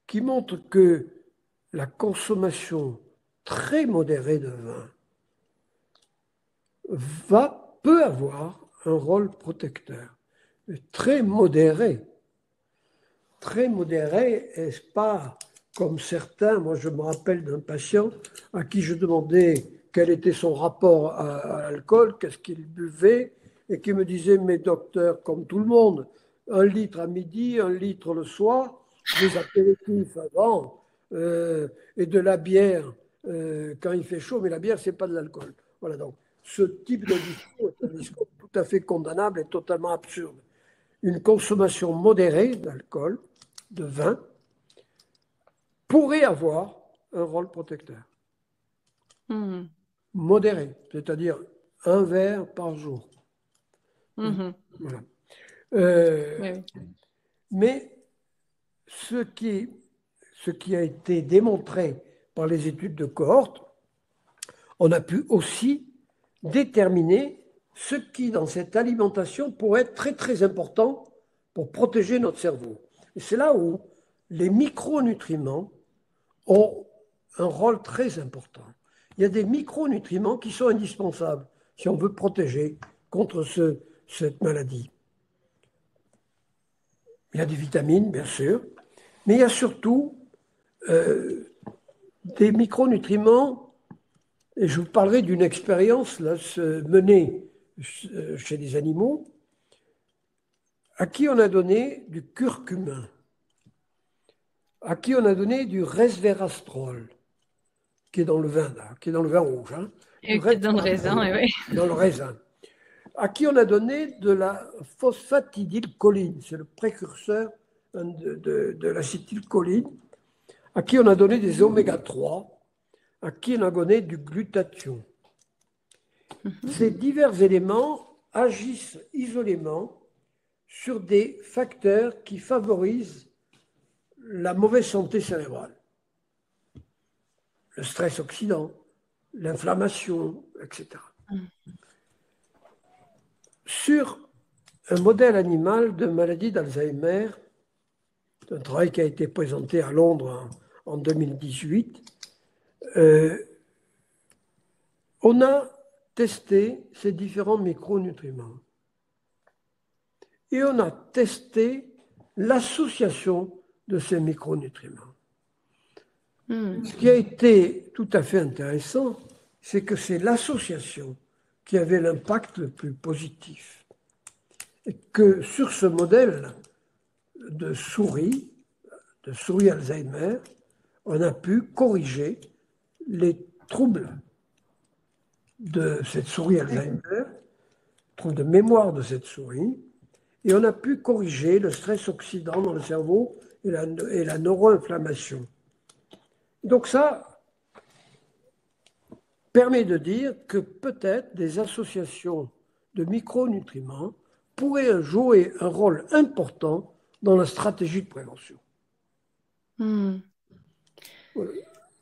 qui montrent que la consommation très modérée de vin peut avoir un rôle protecteur. Mais très modéré. Très modéré, est-ce pas comme certains, moi je me rappelle d'un patient à qui je demandais quel était son rapport à l'alcool, qu'est-ce qu'il buvait, et qui me disait, mais docteur, comme tout le monde, 1 litre à midi, 1 litre le soir, des apéritifs avant, et de la bière quand il fait chaud, mais la bière, c'est pas de l'alcool. Voilà, donc ce type de discours est un discours tout à fait condamnable et totalement absurde. Une consommation modérée d'alcool, de vin, pourrait avoir un rôle protecteur. modéré, c'est-à-dire un verre par jour. Mhm. Voilà. Oui, oui. Mais ce qui a été démontré par les études de cohorte, on a pu aussi déterminer ce qui, dans cette alimentation, pourrait être très très important pour protéger notre cerveau. Et c'est là où les micronutriments ont un rôle très important. Il y a des micronutriments qui sont indispensables si on veut protéger contre cette maladie. Il y a des vitamines, bien sûr, mais il y a surtout des micronutriments, et je vous parlerai d'une expérience là, menée chez des animaux, à qui on a donné du curcumin, à qui on a donné du resveratrol, qui est dans le vin, là, qui est dans le vin rouge, hein, du Et qui est dans le raisin, resveratrol oui. dans le raisin, à qui on a donné de la phosphatidylcholine, c'est le précurseur de l'acétylcholine, à qui on a donné des oméga 3, à qui on a donné du glutathion. Ces divers éléments agissent isolément sur des facteurs qui favorisent la mauvaise santé cérébrale. Le stress oxydant, l'inflammation, etc. Sur un modèle animal de maladie d'Alzheimer, un travail qui a été présenté à Londres en 2018, on a testé ces différents micronutriments et on a testé l'association de ces micronutriments. Ce qui a été tout à fait intéressant, c'est que c'est l'association qui avait l'impact le plus positif. Et que sur ce modèle de souris Alzheimer, on a pu corriger les troubles de cette souris Alzheimer, troubles de mémoire de cette souris, et on a pu corriger le stress oxydant dans le cerveau et la neuroinflammation. Donc ça permet de dire que peut-être des associations de micronutriments pourraient jouer un rôle important dans la stratégie de prévention. Voilà.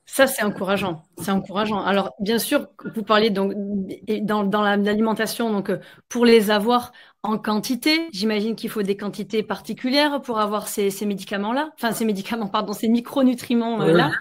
Ça, c'est encourageant. C'est encourageant. Alors, bien sûr, vous parliez donc dans l'alimentation, donc pour les avoir en quantité, j'imagine qu'il faut des quantités particulières pour avoir ces médicaments-là, enfin ces médicaments, pardon, ces micronutriments-là.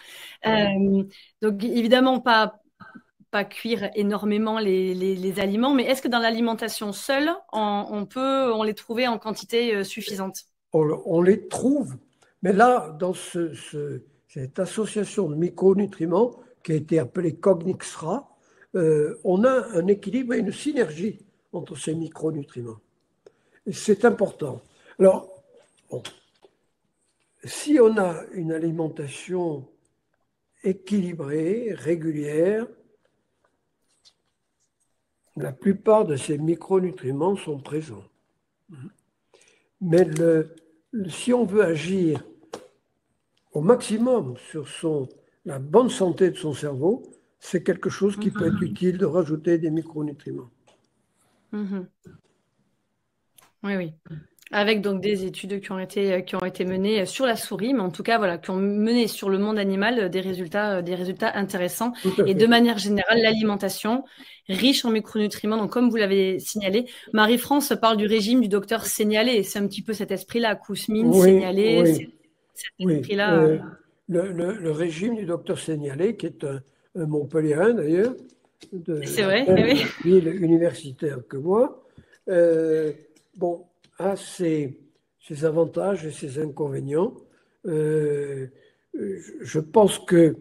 Donc, évidemment, pas cuire énormément les aliments, mais est-ce que dans l'alimentation seule, on les trouver en quantité suffisante? On les trouve, mais là, dans cette association de micronutriments qui a été appelée Cognixra, on a un équilibre et une synergie entre ces micronutriments. Et c'est important. Alors, bon, si on a une alimentation équilibrée, régulière, la plupart de ces micronutriments sont présents. Mais si on veut agir au maximum sur la bonne santé de son cerveau, c'est quelque chose qui peut être utile de rajouter des micronutriments. Oui, oui. Avec donc des études qui ont été menées sur la souris, mais en tout cas, voilà, qui ont mené sur le monde animal des résultats intéressants. Et de manière générale, l'alimentation riche en micronutriments. Donc, comme vous l'avez signalé, Marie-France parle du régime du docteur Sénialé. C'est un petit peu cet esprit-là, Kousmine, Sénialé, cet esprit-là. Le régime du docteur Sénialé, qui est un Montpelliérain d'ailleurs, de C'est la vrai, même oui. ville universitaire que moi, bon, a ses avantages et ses inconvénients. Je pense que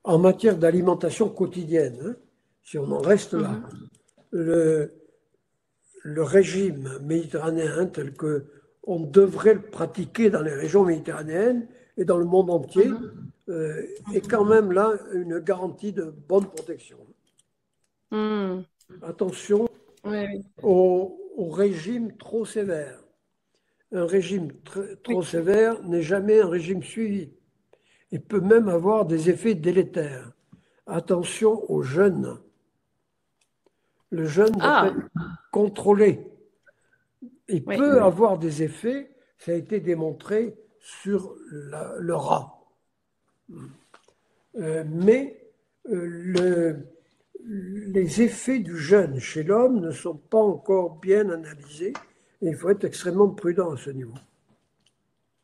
en matière d'alimentation quotidienne, hein, si on en reste là, le régime méditerranéen tel que on devrait le pratiquer dans les régions méditerranéennes et dans le monde entier est quand même là une garantie de bonne protection. Attention au régime trop sévère. Un régime trop sévère n'est jamais un régime suivi et peut même avoir des effets délétères. Attention aux jeunes. Le jeûne doit Ah, être contrôlé. Il oui, peut avoir des effets, ça a été démontré sur le rat. Mais les effets du jeûne chez l'homme ne sont pas encore bien analysés et il faut être extrêmement prudent à ce niveau.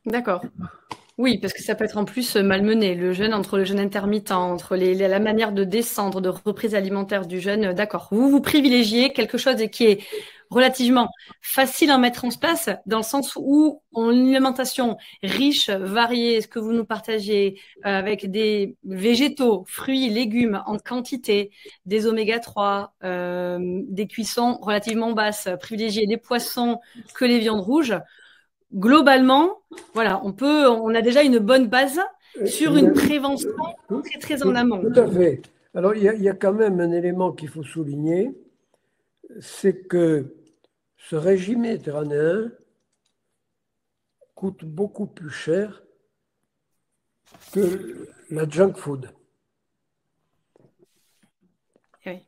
d'accord. Oui, parce que ça peut être en plus malmené, le jeûne, entre le jeûne intermittent, entre la manière de descendre, de reprise alimentaire du jeûne, d'accord. Vous privilégiez quelque chose qui est relativement facile à mettre en place, dans le sens où on a une alimentation riche, variée, ce que vous nous partagez, avec des végétaux, fruits, légumes en quantité, des oméga 3, des cuissons relativement basses, privilégier les poissons que les viandes rouges. Globalement, voilà, on a déjà une bonne base sur une prévention très, très en amont. Tout à fait. Alors, il y a quand même un élément qu'il faut souligner, c'est que ce régime méditerranéen coûte beaucoup plus cher que la junk food. Oui.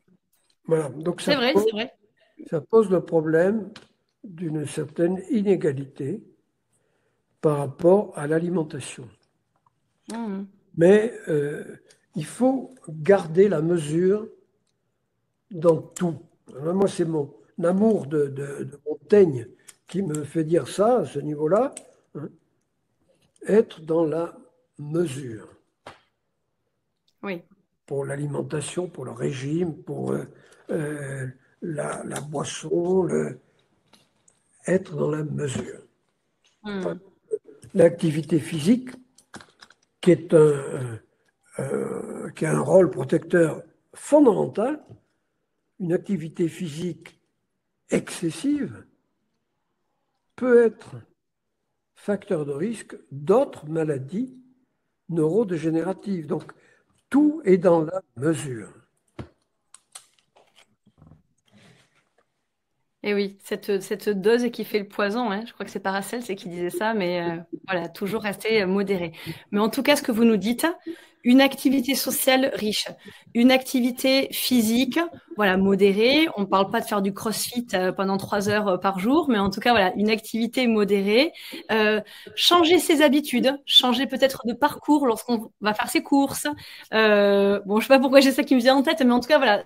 Voilà, donc C'est vrai, c'est vrai. ça pose le problème d'une certaine inégalité par rapport à l'alimentation. Mhm. Mais il faut garder la mesure dans tout. Alors, moi, c'est mon amour de Montaigne qui me fait dire ça à ce niveau-là, hein, être dans la mesure Oui. pour l'alimentation, pour le régime, pour la boisson, être dans la mesure. Mhm. L'activité physique, qui est qui a un rôle protecteur fondamental, une activité physique excessive peut être facteur de risque d'autres maladies neurodégénératives. Donc, tout est dans la mesure. Et oui, cette dose qui fait le poison, hein, je crois que c'est Paracelse qui disait ça, mais voilà, toujours rester modéré. Mais en tout cas, ce que vous nous dites, une activité sociale riche, une activité physique, voilà, modérée. On ne parle pas de faire du crossfit pendant 3 heures par jour, mais en tout cas, voilà, une activité modérée. Euh, Changer ses habitudes, changer peut-être de parcours lorsqu'on va faire ses courses. Bon, je sais pas pourquoi j'ai ça qui me vient en tête, mais en tout cas, voilà,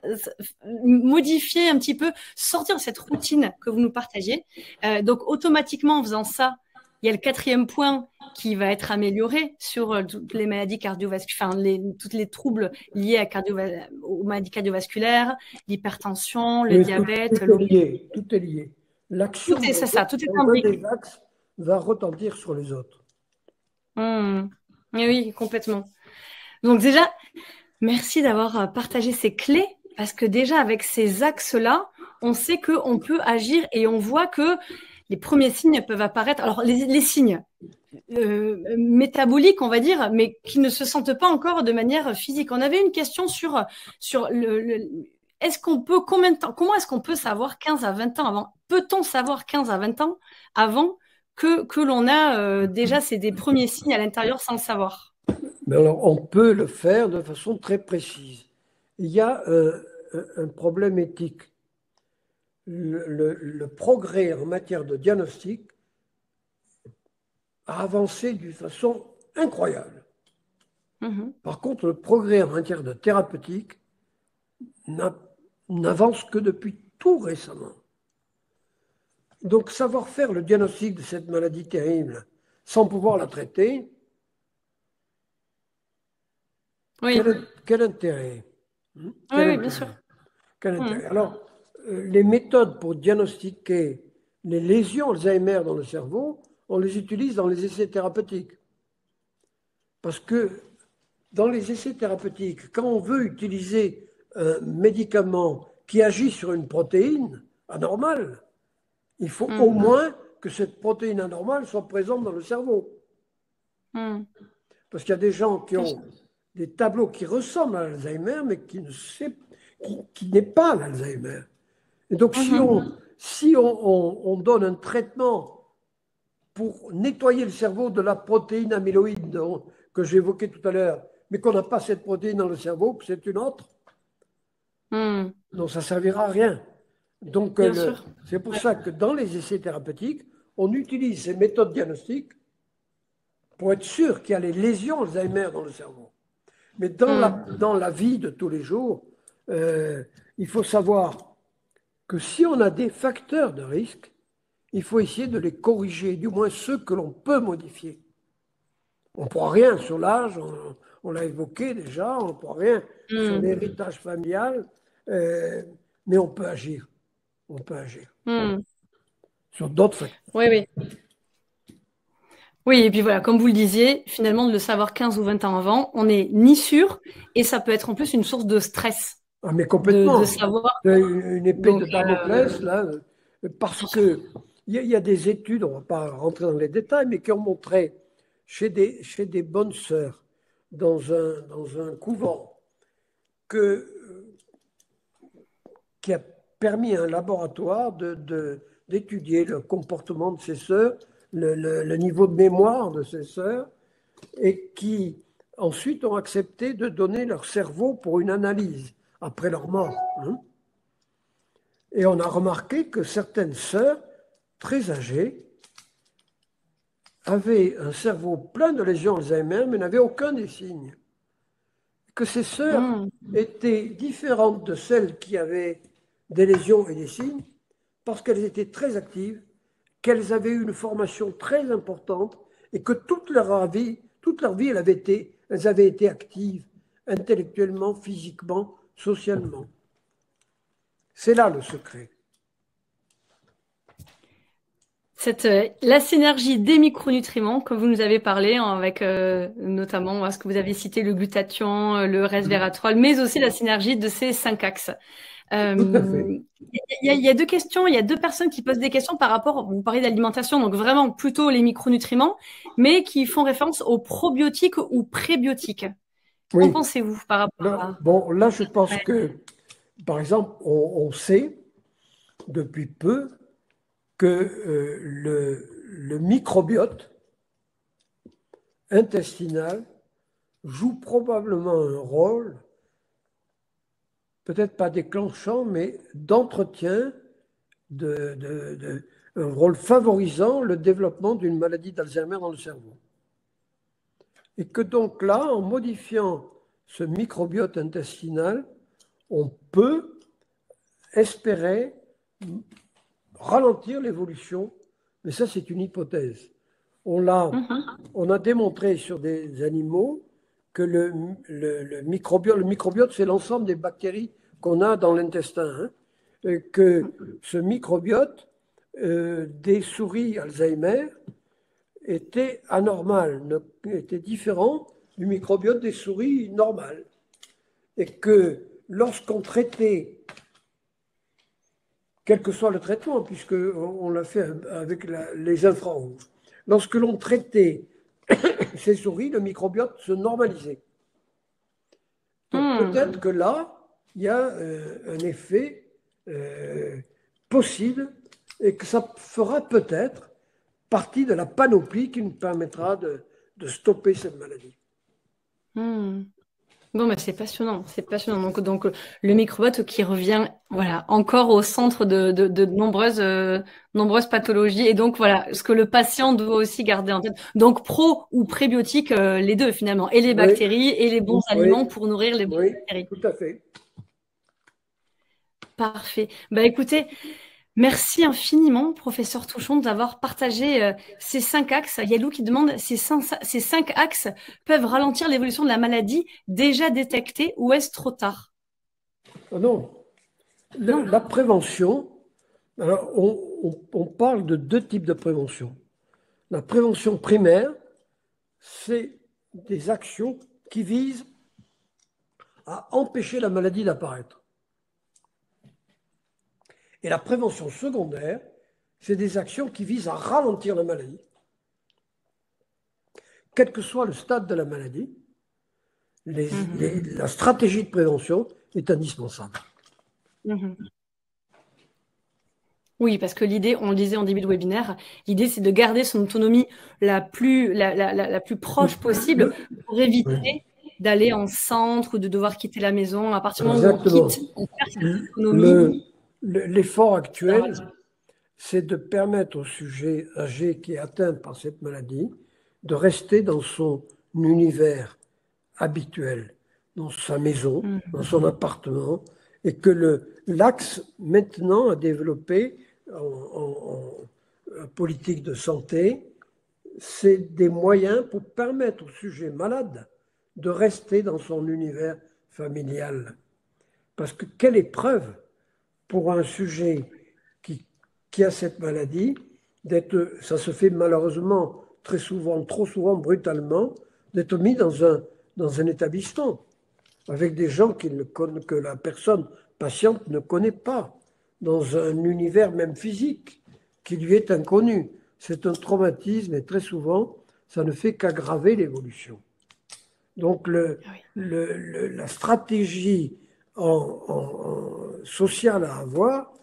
modifier un petit peu, sortir de cette routine que vous nous partagez. Donc, automatiquement, en faisant ça, il y a le quatrième point qui va être amélioré sur toutes les maladies cardiovasculaires, enfin, tous les troubles liés aux maladies cardiovasculaires, l'hypertension, le Oui, diabète, tout est lié, tout est lié. tout L'action est ça, tout est dans un imbriqué. des axes va retentir sur les autres. Mmh. Oui, complètement. Donc déjà, merci d'avoir partagé ces clés, parce que déjà avec ces axes-là, on sait qu'on peut agir et on voit que les premiers signes peuvent apparaître. Alors les signes métaboliques, on va dire, mais qui ne se sentent pas encore de manière physique. On avait une question sur est-ce qu'on peut, combien de temps, comment est-ce qu'on peut savoir 15 à 20 ans avant? Peut-on savoir 15 à 20 ans avant que l'on a déjà des premiers signes à l'intérieur sans le savoir? Mais alors, on peut le faire de façon très précise. Il y a un problème éthique. Le progrès en matière de diagnostic a avancé d'une façon incroyable. Mhm. Par contre, le progrès en matière de thérapeutique n'avance que depuis tout récemment. Donc, savoir faire le diagnostic de cette maladie terrible sans pouvoir la traiter, Oui, quel intérêt? oui, Quel oui, bien sûr. intérêt? Quel Mhm. intérêt? Alors, les méthodes pour diagnostiquer les lésions Alzheimer dans le cerveau, on les utilise dans les essais thérapeutiques. Parce que dans les essais thérapeutiques, quand on veut utiliser un médicament qui agit sur une protéine anormale, il faut au Mhm. moins que cette protéine anormale soit présente dans le cerveau. Mhm. Parce qu'il y a des gens qui Bien ont sûr. des tableaux qui ressemblent à l'Alzheimer, mais qui n'est pas l'Alzheimer. Et donc, Mhm. si on donne un traitement pour nettoyer le cerveau de la protéine amyloïde que j'évoquais tout à l'heure, mais qu'on n'a pas cette protéine dans le cerveau, que c'est une autre, Hmm. Donc ça ne servira à rien. Donc Bien sûr. c'est pour Ouais. ça que dans les essais thérapeutiques, on utilise ces méthodes diagnostiques pour être sûr qu'il y a les lésions Alzheimer dans le cerveau. Mais Hmm. dans la vie de tous les jours, il faut savoir que si on a des facteurs de risque, il faut essayer de les corriger, du moins ceux que l'on peut modifier. On ne pourra rien sur l'âge, on l'a évoqué déjà, on ne pourra rien sur Hmm. l'héritage familial, euh, mais on peut agir. On peut agir Hmm. sur d'autres facteurs. Oui, oui. Oui, et puis voilà, comme vous le disiez, finalement, de le savoir 15 ou 20 ans avant, on n'est ni sûr, et ça peut être en plus une source de stress Ah, mais de complètement. savoir. Une épée Donc, de Damoclès, là, parce bien sûr. que il y a des études, on ne va pas rentrer dans les détails, mais qui ont montré chez des bonnes sœurs dans un couvent que, qui a permis à un laboratoire d'étudier le comportement de ces sœurs, le niveau de mémoire de ces sœurs, et qui ensuite ont accepté de donner leur cerveau pour une analyse après leur mort. Hein. Et on a remarqué que certaines sœurs, très âgées, avaient un cerveau plein de lésions Alzheimer, mais n'avaient aucun des signes. Que ces sœurs Hmm. étaient différentes de celles qui avaient des lésions et des signes, parce qu'elles étaient très actives, qu'elles avaient eu une formation très importante, et que toute leur vie elles avaient été actives, intellectuellement, physiquement, socialement. C'est là le secret. La synergie des micronutriments, comme vous nous avez parlé, hein, avec notamment ce que vous avez cité, le glutathion, le resveratrol, mais aussi la synergie de ces 5 axes. Tout à fait. Il y a deux questions, il y a deux personnes qui posent des questions par rapport, vous parlez d'alimentation, donc vraiment plutôt les micronutriments, mais qui font référence aux probiotiques ou prébiotiques. Qu'en Oui. pensez-vous par rapport Là, à... bon, là, je pense Ouais. que, par exemple, on sait depuis peu que le microbiote intestinal joue probablement un rôle, peut-être pas déclenchant, mais d'entretien, un rôle favorisant le développement d'une maladie d'Alzheimer dans le cerveau. Et que donc là, en modifiant ce microbiote intestinal, on peut espérer ralentir l'évolution, mais ça c'est une hypothèse. Mhm. On a démontré sur des animaux que le microbiote c'est l'ensemble des bactéries qu'on a dans l'intestin, hein, et que ce microbiote des souris Alzheimer était anormal, était différent du microbiote des souris normales. Et que lorsqu'on traitait, quel que soit le traitement, puisqu'on l'a fait avec les infrarouges, lorsque l'on traitait ces souris, le microbiote se normalisait. Donc Hmm. peut-être que là, il y a un effet euh, possible et que ça fera peut-être partie de la panoplie qui nous permettra de stopper cette maladie. Hmm. Bon, bah, c'est passionnant, c'est passionnant. Donc, le microbiote qui revient, voilà, encore au centre de nombreuses pathologies. Et donc, voilà, ce que le patient doit aussi garder en tête. Donc, pro ou prébiotique, les deux finalement, et les Oui, bactéries et les bons oui, aliments pour nourrir les bonnes oui, bactéries. tout à fait. Parfait. Bah, écoutez, merci infiniment, professeur Touchon, d'avoir partagé ces 5 axes. Yalou qui demande ces 5 axes peuvent ralentir l'évolution de la maladie déjà détectée ou est-ce trop tard? Ah non, Non. la prévention, alors on parle de deux types de prévention. La prévention primaire, c'est des actions qui visent à empêcher la maladie d'apparaître. Et la prévention secondaire, c'est des actions qui visent à ralentir la maladie. Quel que soit le stade de la maladie, Mhm. la stratégie de prévention est indispensable. Mhm. Oui, parce que l'idée, on le disait en début de webinaire, l'idée c'est de garder son autonomie la plus proche possible Le- pour éviter oui. d'aller en centre ou de devoir quitter la maison. À partir du moment où on Exactement. quitte, on perd cette autonomie. L'effort actuel, c'est de permettre au sujet âgé qui est atteint par cette maladie de rester dans son univers habituel, dans sa maison, dans son appartement, et que l'axe maintenant à développer en politique de santé, c'est des moyens pour permettre au sujet malade de rester dans son univers familial. Parce que quelle épreuve pour un sujet qui a cette maladie, ça se fait malheureusement très souvent, trop souvent brutalement, d'être mis dans un établissement avec des gens que la personne patiente ne connaît pas, dans un univers même physique qui lui est inconnu. C'est un traumatisme et très souvent, ça ne fait qu'aggraver l'évolution. Donc la stratégie sociale à avoir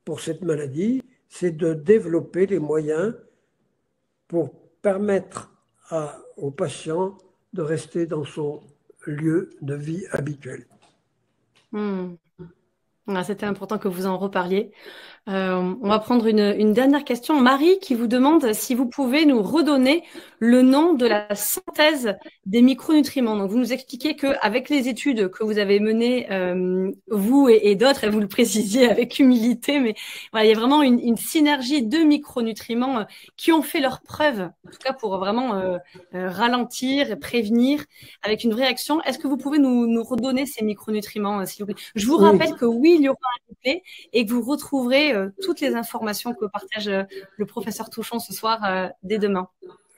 pour cette maladie, c'est de développer les moyens pour permettre aux patients de rester dans son lieu de vie habituel. C'était important que vous en reparliez. On va prendre une dernière question. Marie qui vous demande si vous pouvez nous redonner le nom de la synthèse des micronutriments. Donc, vous nous expliquez qu'avec les études que vous avez menées, vous et d'autres, et vous le précisiez avec humilité, mais voilà, il y a vraiment une synergie de micronutriments qui ont fait leurs preuves, en tout cas pour vraiment ralentir, prévenir, avec une vraie action. Est-ce que vous pouvez nous redonner ces micronutriments, s'il vous plaît? Je vous rappelle que oui, il y aura un replay et que vous retrouverez toutes les informations que partage le professeur Touchon ce soir dès demain.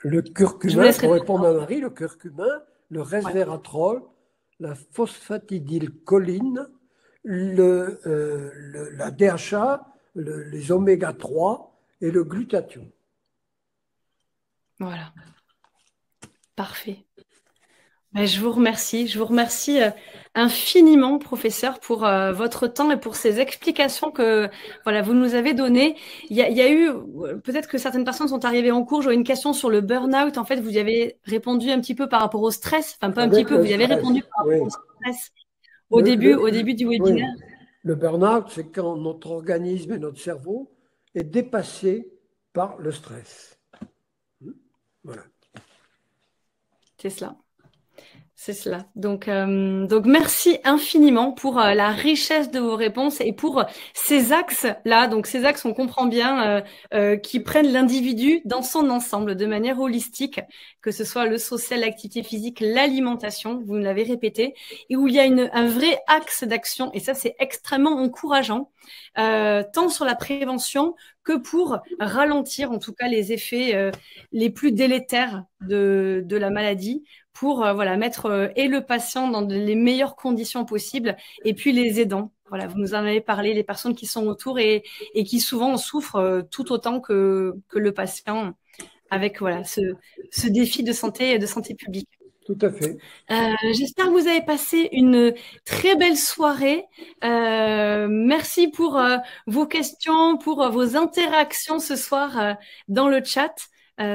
Le curcuma, pour répondre à Marie, le curcuma, le resveratrol, la phosphatidylcholine, la DHA, les oméga 3 et le glutathion. Voilà. Parfait. Je vous remercie. Je vous remercie infiniment, professeur, pour votre temps et pour ces explications que voilà, vous nous avez données. Il y a eu, peut-être que certaines personnes sont arrivées en cours. J'aurais une question sur le burn-out. En fait, vous y avez répondu un petit peu par rapport au stress. Enfin, pas un petit peu, vous y avez répondu par rapport au stress au début du webinaire. Oui. Le burn-out, c'est quand notre organisme et notre cerveau est dépassé par le stress. Voilà. C'est cela. C'est cela. Donc merci infiniment pour la richesse de vos réponses et pour ces axes-là. Donc, ces axes, on comprend bien, qui prennent l'individu dans son ensemble de manière holistique, que ce soit le social, l'activité physique, l'alimentation, vous me l'avez répété, et où il y a un vrai axe d'action. Et ça, c'est extrêmement encourageant, tant sur la prévention que pour ralentir, en tout cas, les effets les plus délétères de la maladie, pour mettre et le patient dans les meilleures conditions possibles, et puis les aidants. Voilà, vous nous en avez parlé, les personnes qui sont autour et qui souvent souffrent tout autant que le patient avec ce défi de santé publique. Tout à fait. J'espère que vous avez passé une très belle soirée. Merci pour vos questions, pour vos interactions ce soir dans le chat.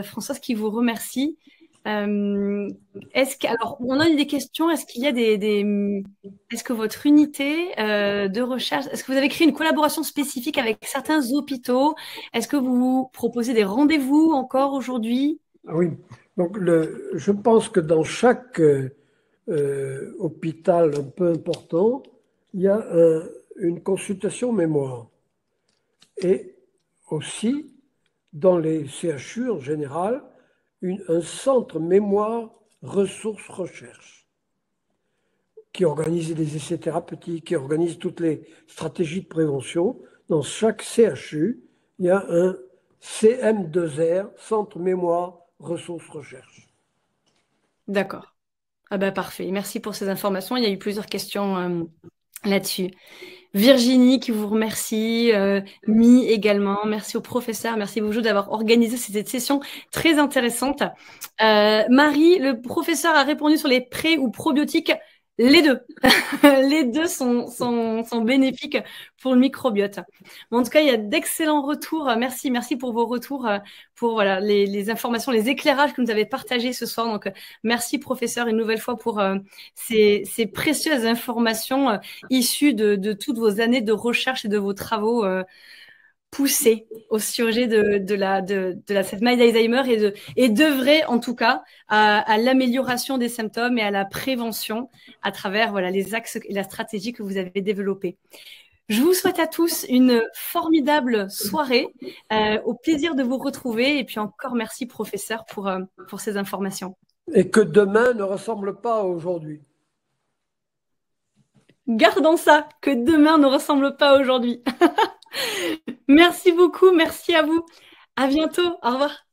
Françoise qui vous remercie. Alors, on a des questions. Est-ce qu'il y a est-ce que votre unité de recherche, est-ce que vous avez créé une collaboration spécifique avec certains hôpitaux? Est-ce que vous proposez des rendez-vous encore aujourd'hui? Oui. Donc, je pense que dans chaque hôpital un peu important, il y a une consultation mémoire. Et aussi, dans les CHU en général, un centre mémoire ressources recherche qui organise les essais thérapeutiques, qui organise toutes les stratégies de prévention. Dans chaque CHU, il y a un CM2R, centre mémoire ressources recherche. D'accord. Ah ben parfait. Merci pour ces informations. Il y a eu plusieurs questions là-dessus. Virginie qui vous remercie, Mi également, merci au professeur, merci beaucoup d'avoir organisé cette session très intéressante. Marie, le professeur a répondu sur les pré ou probiotiques Les deux. Les deux sont bénéfiques pour le microbiote. Bon, en tout cas, il y a d'excellents retours. Merci, merci pour vos retours, pour voilà, les informations, les éclairages que vous avez partagés ce soir. Donc, merci, professeur, une nouvelle fois pour ces précieuses informations issues de toutes vos années de recherche et de vos travaux poussés au sujet de cette maladie d'Alzheimer et d'œuvrer en tout cas à l'amélioration des symptômes et à la prévention à travers voilà, les axes et la stratégie que vous avez développée. Je vous souhaite à tous une formidable soirée, au plaisir de vous retrouver et puis encore merci professeur pour ces informations. Et que demain ne ressemble pas à aujourd'hui. Gardons ça, que demain ne ressemble pas à aujourd'hui. Merci beaucoup, merci à vous. À bientôt, au revoir.